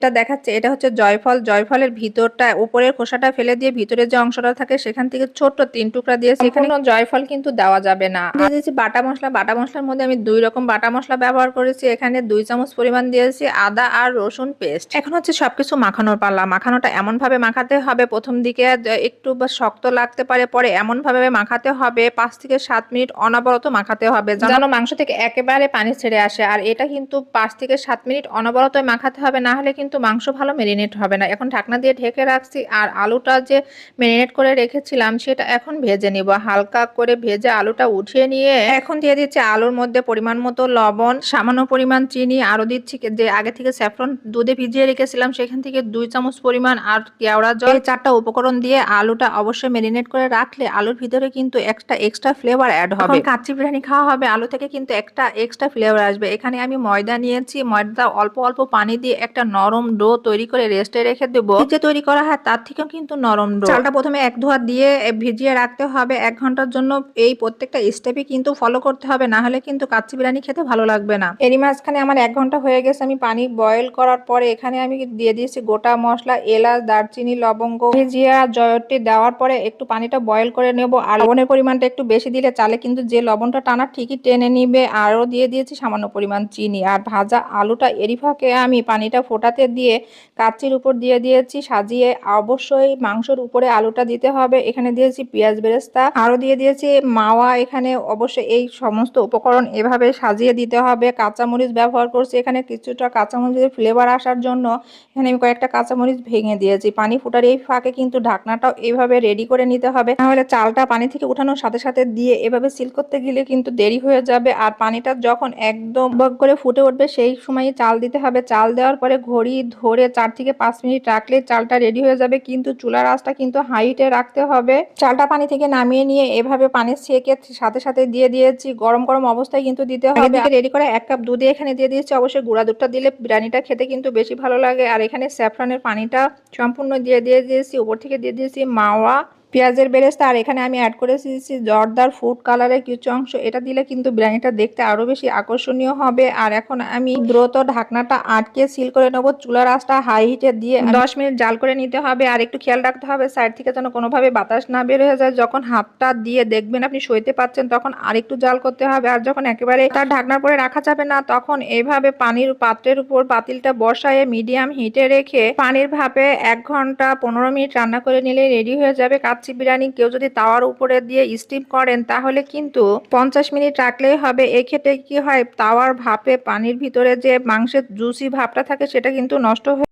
এটা দেখাচ্ছে, এটা হচ্ছে জয়ফল। জয়ফলের ভিতরটা, উপরের খোসাটা ফেলে দিয়ে ভিতরে যে অংশটা থাকে সেখান থেকে ছোট্ট 3 টুকরা দিয়েছি। এখানে কোনো জয়ফল কিন্তু দেওয়া যাবে না। দিয়ে দিয়েছি বাটা মশলা। বাটা মশলার মধ্যে আমি 2 রকম বাটা মশলা ব্যবহার করেছি। এখানে 2 চামচ পরিমাণ দিয়েছি আদা আর রসুন পেস্ট। এখন হচ্ছে সবকিছু মাখানোর পালা। মাখানোটা এমন ভাবে মাখাতে হবে, প্রথম দিকে একটু বা শক্ত লাগতে পারে, পরে এমন ভাবে মাখাতে হবে 5 থেকে 7 মিনিট অনবরত মাখাতে হবে যেন মাংস থেকে একেবারে পানি ছেড়ে আসে। আর এটা কিন্তু 5 থেকে 7 মিনিট অনবরত মাখাতে হবে, না হলে কিন্তু মাংস ভালো মেরিনেট হবে না। এখন ঢাকনা দিয়ে ঢেকে রাখছি। আর আলুটা যে মেরিনেট করে রেখেছিলাম সেটা এখন ভেজে নিব। হালকা করে ভেজে আলুটা উঠিয়ে নিয়ে এখন দিয়ে দিচ্ছি আলুর মধ্যে পরিমাণ মতো লবণ, সামান্য পরিমাণ চিনি, আরো দিচ্ছি যে আগে থেকে স্যাফরন দুধে ভিজিয়ে রেখেছিলাম সেখান থেকে 2 চামচ পরিমাণ, আর কেওড়া জল। এই 4টা উপকরণ দিয়ে আলুটা অবশ্যই মেরিনেট করে রাখলে আলুর ভিতরে কিন্তু একটা এক্সট্রা ফ্লেভার অ্যাড হবে। যখন কাচ্চি বিরিয়ানি খাওয়া হবে আলু থেকে কিন্তু একটা এক্সট্রা ফ্লেভার আসবে। এখানে আমি ময়দা নিয়েছি। ময়দা অল্প অল্প পানি দিয়ে একটা নরম ডো তৈরি করে রেস্টে রেখে দেবো। যে তৈরি করা হয় তার থেকেও কিন্তু নরম ডো। চালটা প্রথমে 1 ধোয়া দিয়ে ভিজিয়ে রাখতে হবে 1 ঘন্টার জন্য। এই প্রত্যেকটা স্টেপই কিন্তু ফলো করতে হবে, না হলে কিন্তু কাচ্চি বিরিয়ানি খেতে ভালো লাগবে না। এরই মাঝখানে আমার 1 ঘন্টা হয়ে গেছে। আমি পানি বয়েল করার পরে এখানে আমি দিয়ে দিয়েছি গোটা মশলা, এলাচ, দারচিনি, লবঙ্গ, জিরা, জয়ত্রী দেওয়ার পরে একটু পানিটা বয়েল করে নেব। আর লবণের পরিমাণটা একটু বেশি দিলে চালে কিন্তু যে লবণটা টানা ঠিকই টেনে নিবে। আরও দিয়ে দিয়েছি সামান্য পরিমাণ চিনি। আর ভাজা আলুটা এরই ফাঁকে আমি পানিটা ফোটাতে দিয়ে কাচ্চির উপর দিয়ে দিয়েছি সাজিয়ে। অবশ্যই মাংসের উপরে আলুটা দিতে হবে। এখানে দিয়েছি পেঁয়াজ বেরেস্তা, আরও দিয়ে দিয়েছি মাওয়া। এখানে অবশ্যই এই সমস্ত উপকরণ এভাবে সাজিয়ে দিতে হবে। কাঁচামরিচ ব্যবহার করছি এখানে কিছুটা, কাঁচামরিচের ফ্লেভার আসার জন্য এখানে আমি কয়েকটা কাঁচামরিচ ভেঙে দিয়েছি। পানি ফোটার এই ফাঁকে কিন্তু ঢাকনাটাও এইভাবে রেডি করে নিতে হবে, নাহলে চালটা পানি থেকে উঠানোর সাথে সাথে দিয়ে এভাবে সিল করতে গেলে কিন্তু দেরি হয়ে যাবে। আর পানিটা যখন একদম বক করে ফুটে উঠবে সেই সময় চাল দিতে হবে। চাল দেওয়ার পরে ঘড়ি ধরে 4 থেকে 5 মিনিট রাখলে চালটা রেডি হয়ে যাবে, কিন্তু চুলার আঁচটা কিন্তু হাইটে রাখতে হবে। চালটা পানি থেকে নামিয়ে নিয়ে এভাবে পানি ছেঁকে সাথে সাথে দিয়ে দিয়েছি। গরম গরম অবস্থায় কিন্তু দিতে হবে। রেডি করে 1 কাপ দুধে এখানে দিয়ে দিয়েছি। অবশ্যই গুঁড়া দুধটা দিলে বিরিয়ানিটা খেতে কিন্তু বেশি ভালো লাগে। আর এখানে স্যাফরনের পানিটা সম্পূর্ণ দিয়ে দিয়েছি। উপর থেকে দিয়ে দিয়েছি মাওয়া, পেঁয়াজের বেরেস্তা। আর এখানে আমি অ্যাড করে দিয়েছি জর্দার ফুড কালারের কিছু অংশ। এটা দিলে কিন্তু বিরিয়ানিটা দেখতে আরো বেশি আকর্ষণীয় হবে। আর এখন আমি দ্রুত ঢাকনাটা আটকে সিল করে নেব। চুলার আঁচটা হাই হিটে দিয়ে 10 মিনিট জাল করে নিতে হবে। আর একটু খেয়াল রাখতে হবে সাইড থেকে যেন কোনোভাবে বাতাস না বের হয়ে যায়। যখন হাতটা দিয়ে দেখবেন আপনি সইতে পারছেন তখন আরেকটু জাল করতে হবে। আর যখন একেবারে তার ঢাকনার পরে রাখা যাবে না তখন এইভাবে পানির পাত্রের উপর পাতিলটা বসায়ে মিডিয়াম হিটে রেখে পানির ভাপে 1 ঘন্টা 15 মিনিট রান্না করে নিলে রেডি হয়ে যাবে কাচ্চি বিরিয়ানি। কেউ যদি তাওয়ার উপরে দিয়ে স্টিম করেন তাহলে কিন্তু 50 মিনিট রাখলেই হবে। এক্ষেত্রে কি হয়, তাওয়ার ভাপে পানির ভিতরে যে মাংসের জুসি ভাবটা থাকে সেটা কিন্তু নষ্ট হয়ে